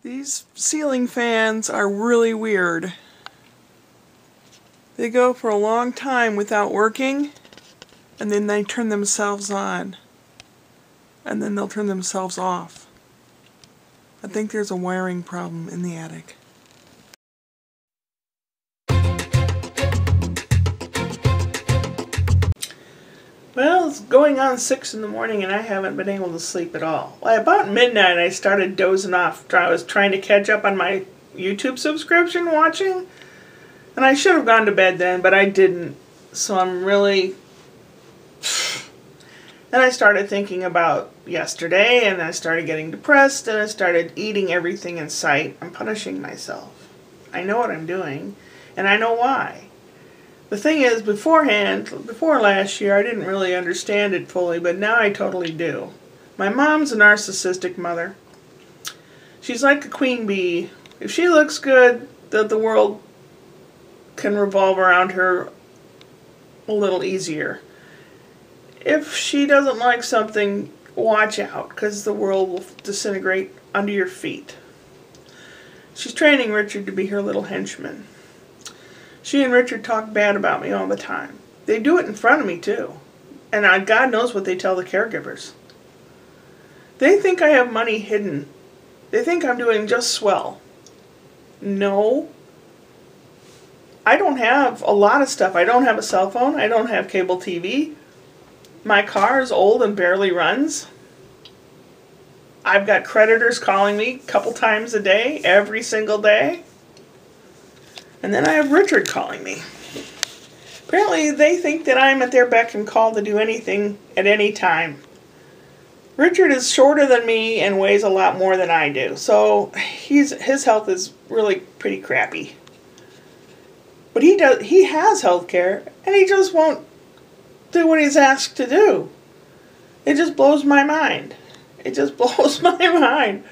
These ceiling fans are really weird. They go for a long time without working, and then they turn themselves on, and then they'll turn themselves off. I think there's a wiring problem in the attic. Well, it's going on 6 in the morning and I haven't been able to sleep at all. Well, about midnight I started dozing off. I was trying to catch up on my YouTube subscription watching. And I should have gone to bed then, but I didn't. So I'm really... And I started thinking about yesterday, and I started getting depressed, and I started eating everything in sight. I'm punishing myself. I know what I'm doing, and I know why. The thing is, before last year, I didn't really understand it fully, but now I totally do. My mom's a narcissistic mother. She's like a queen bee. If she looks good, the world can revolve around her a little easier. If she doesn't like something, watch out, because the world will disintegrate under your feet. She's training Richard to be her little henchman. She and Richard talk bad about me all the time. They do it in front of me, too. And God knows what they tell the caregivers. They think I have money hidden. They think I'm doing just swell. No. I don't have a lot of stuff. I don't have a cell phone. I don't have cable TV. My car is old and barely runs. I've got creditors calling me a couple times a day, every single day. And then I have Richard calling me. Apparently they think that I'm at their beck and call to do anything at any time. Richard is shorter than me and weighs a lot more than I do, so his health is really pretty crappy. But he has health care, and he just won't do what he's asked to do. It just blows my mind. It just blows my mind.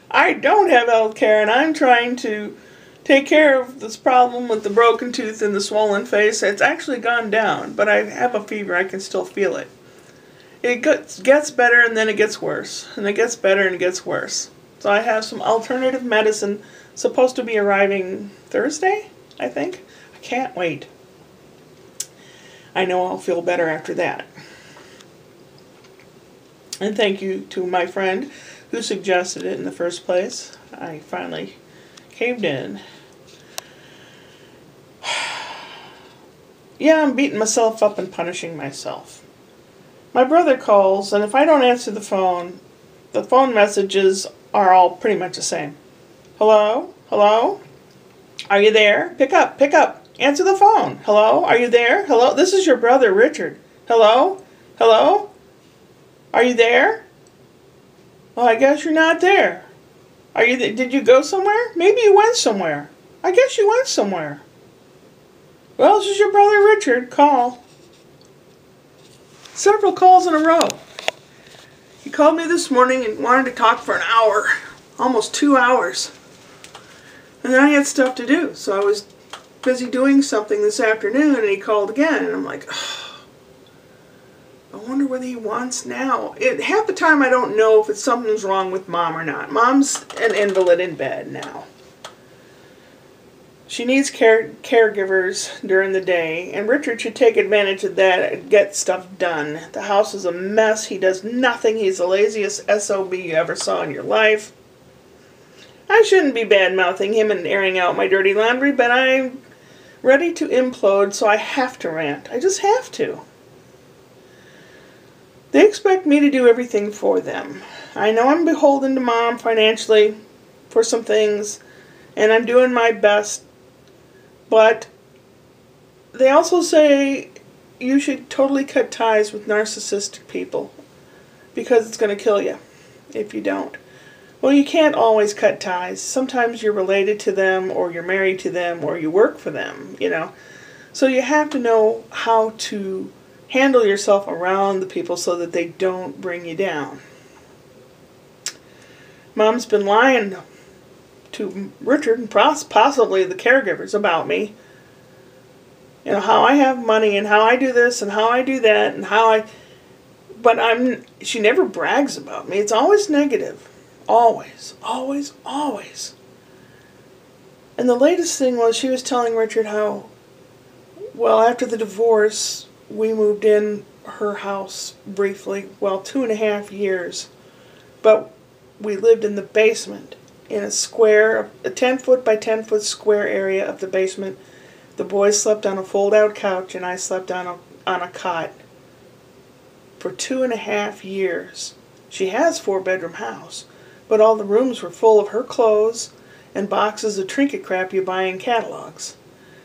I don't have health care, and I'm trying to take care of this problem with the broken tooth and the swollen face. It's actually gone down, but I have a fever. I can still feel it. It gets better, and then it gets worse. And it gets better, and it gets worse. So I have some alternative medicine supposed to be arriving Thursday, I think. I can't wait. I know I'll feel better after that. And thank you to my friend who suggested it in the first place. I finally caved in. Yeah, I'm beating myself up and punishing myself. My brother calls, and if I don't answer the phone messages are all pretty much the same. Hello? Hello? Are you there? Pick up, pick up. Answer the phone. Hello? Are you there? Hello? This is your brother, Richard. Hello? Hello? Are you there? Well, I guess you're not there. Are you? Did you go somewhere? Maybe you went somewhere. I guess you went somewhere. Well, this is your brother Richard. Call. Several calls in a row. He called me this morning and wanted to talk for an hour. Almost 2 hours. And then I had stuff to do. So I was busy doing something this afternoon and he called again. And I'm like, oh, I wonder whether he wants now. Half the time I don't know if something's wrong with Mom or not. Mom's an invalid in bed now. She needs caregivers during the day, and Richard should take advantage of that and get stuff done. The house is a mess. He does nothing. He's the laziest SOB you ever saw in your life. I shouldn't be bad-mouthing him and airing out my dirty laundry, but I'm ready to implode, so I have to rant. I just have to. They expect me to do everything for them. I know I'm beholden to Mom financially for some things, and I'm doing my best. But they also say you should totally cut ties with narcissistic people because it's going to kill you if you don't. Well, you can't always cut ties. Sometimes you're related to them or you're married to them or you work for them, you know. So you have to know how to handle yourself around the people so that they don't bring you down. Mom's been lying to Richard and possibly the caregivers about me. You know, how I have money and how I do this and how I do that and how I... But she never brags about me. It's always negative. Always, always, always. And the latest thing was she was telling Richard how, well, after the divorce, we moved in her house briefly, well, 2.5 years. But we lived in the basement, in a square, a 10-foot by 10-foot square area of the basement. The boys slept on a fold-out couch, and I slept on a cot for 2.5 years. She has a 4-bedroom house, but all the rooms were full of her clothes and boxes of trinket crap you buy in catalogs.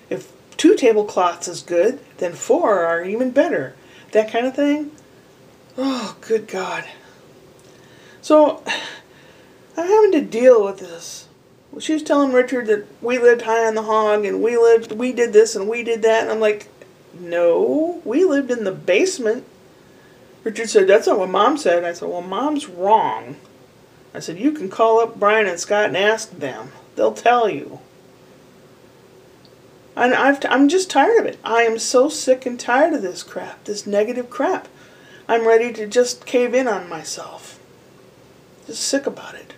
If 2 tablecloths is good, then 4 are even better. That kind of thing. Oh, good God. So, I'm having to deal with this. She was telling Richard that we lived high on the hog, and we did this and we did that, and I'm like, no, we lived in the basement. Richard said, that's not what Mom said. I said, well, Mom's wrong. I said, you can call up Brian and Scott and ask them. They'll tell you. And I'm just tired of it. I am so sick and tired of this crap, this negative crap. I'm ready to just cave in on myself. Just sick about it.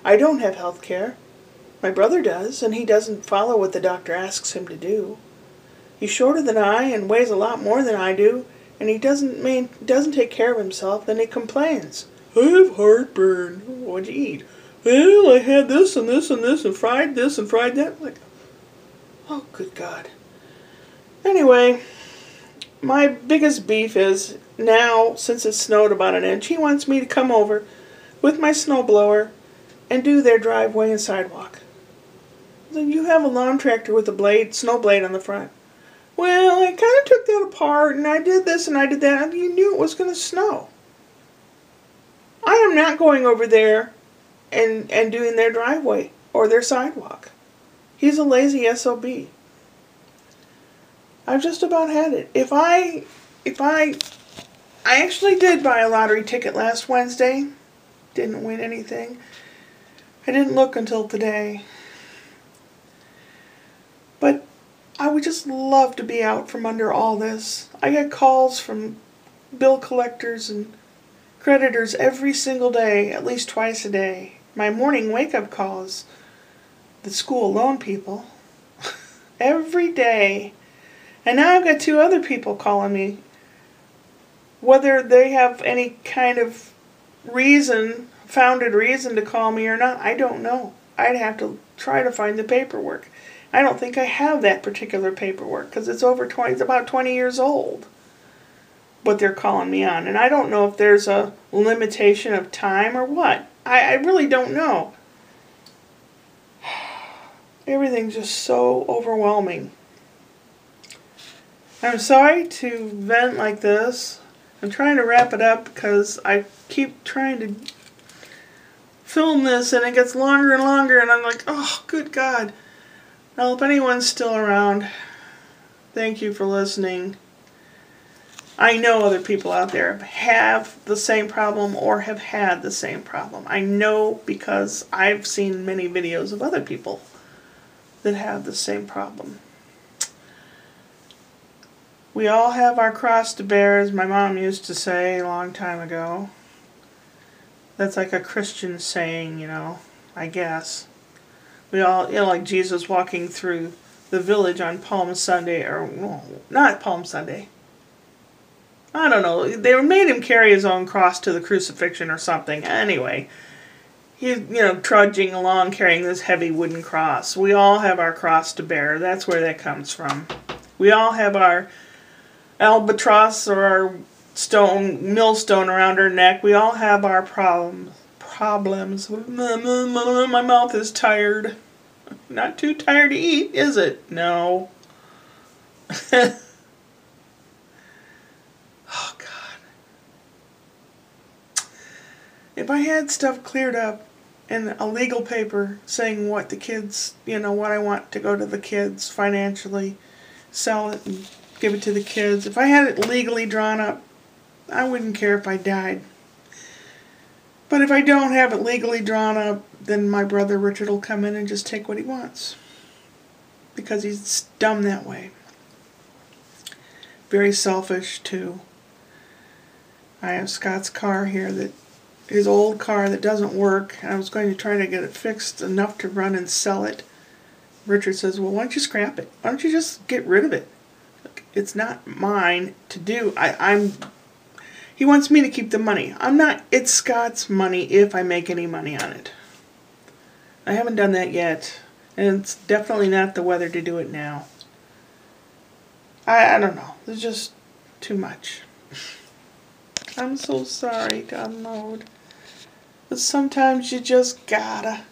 I don't have health care. My brother does, and he doesn't follow what the doctor asks him to do. He's shorter than I and weighs a lot more than I do, and he doesn't take care of himself, then he complains. I have heartburn. What'd you eat? Well, I had this and this and this and fried this and fried that. Like, oh, good God. Anyway, my biggest beef is now, since it snowed about an inch, he wants me to come over with my snowblower and do their driveway and sidewalk. Then you have a lawn tractor with a snow blade on the front. Well, I kind of took that apart, and I did this and I did that, and you knew it was going to snow. I am not going over there and doing their driveway or their sidewalk. He's a lazy SOB. I've just about had it. I actually did buy a lottery ticket last Wednesday. Didn't win anything. I didn't look until today. But I would just love to be out from under all this. I get calls from bill collectors and creditors every single day, at least twice a day. My morning wake-up calls, the school loan people, every day. And now I've got 2 other people calling me. Whether they have any kind of founded reason to call me or not, I don't know. I'd have to try to find the paperwork. I don't think I have that particular paperwork because it's about 20 years old. What they're calling me on. And I don't know if there's a limitation of time or what. I really don't know. Everything's just so overwhelming. I'm sorry to vent like this. I'm trying to wrap it up because I keep trying to film this and it gets longer and longer and I'm like, oh, good God. Well, if anyone's still around, thank you for listening. I know other people out there have the same problem or have had the same problem. I know because I've seen many videos of other people that have the same problem. We all have our cross to bear, as my mom used to say a long time ago. That's like a Christian saying, I guess. We all, like Jesus walking through the village on Palm Sunday, or no, not Palm Sunday. I don't know. They made him carry his own cross to the crucifixion or something. Anyway, he's, trudging along carrying this heavy wooden cross. We all have our cross to bear. That's where that comes from. We all have our albatross or our millstone around our neck. We all have our problems. My mouth is tired. Not too tired to eat, is it? No. Oh, God. If I had stuff cleared up and a legal paper saying what the kids, what I want to go to the kids financially, sell it and give it to the kids. If I had it legally drawn up, I wouldn't care if I died. But if I don't have it legally drawn up, then my brother Richard will come in and just take what he wants. Because he's dumb that way. Very selfish, too. I have Scott's car here that his old car that doesn't work. I was going to try to get it fixed enough to run and sell it. Richard says, well, why don't you scrap it? Why don't you just get rid of it? It's not mine to do. He wants me to keep the money. I'm not. It's Scott's money if I make any money on it. I haven't done that yet. And it's definitely not the weather to do it now. I don't know. There's just too much. I'm so sorry to unload. But sometimes you just gotta.